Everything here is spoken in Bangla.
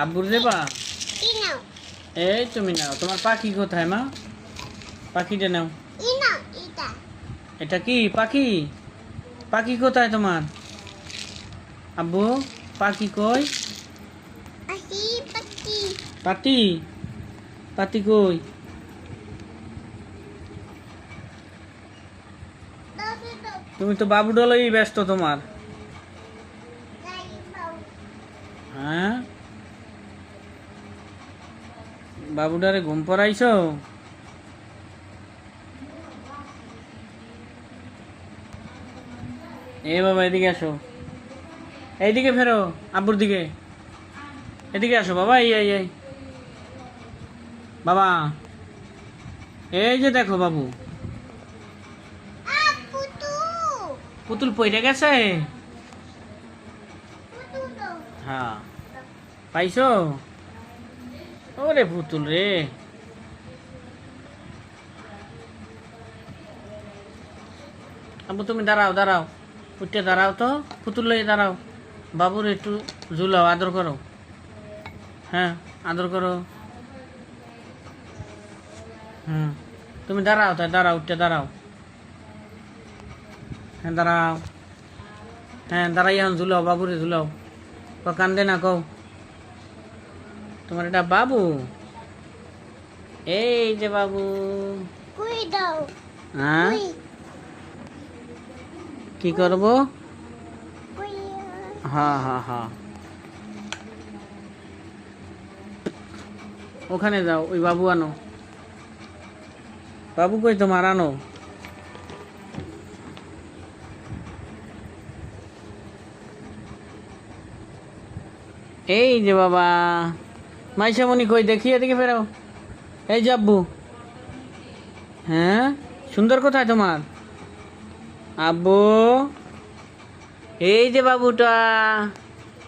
আব্বুর দেবা? এই তুমি নাও। তোমার পাখি কোথায় মা? পাখিটা নাও। এটা কি পাখি? পাখি কোথায় তোমার? আব্বু পাখি কই? পাতি পাতি কই? তুমি তো বাবু ডলেই ব্যস্ত তোমার। হ্যাঁ, বাবুডারে ঘুম পড়াইছো? এ বাবা এদিকে আসো, এইদিকে ফেরো, আব্বুর দিকে। এদিকে আসো বাবা, এই এই এই বাবা, এই যে দেখো বাবু, পুতুল পইরে গেছে। হ্যাঁ, পাইছো? ওরে পুতুল রে। আব্বু তুমি দাঁড়াও দাঁড়াও, উঠে দাঁড়াও তো, পুতুল লইয়ে দাঁড়াও। বাবুর একটু ঝুলাও, আদর করো। হ্যাঁ, আদর করো। হুম, তুমি দাঁড়াও, তাই দাঁড়াও, উঠে দাঁড়াও। হ্যাঁ দাঁড়াও, হ্যাঁ দাঁড়াই, এখন ঝুলাও, বাবুরে ঝুলাও। কান্দে না কও, তোমার এটা বাবু। এই যে বাবু। হ্যাঁ, কি করবো? হ্যাঁ হ্যাঁ হ্যাঁ, ওখানে যাও, ওই বাবু আনো। বাবু কই তোমার? আনো। এই যে বাবা। মাইশামণি কই দেখি, এদিকে ফেরাও। এই যে আব্বু। হ্যাঁ, সুন্দর কোথায় তোমার? আব্বু, এই যে বাবুটা।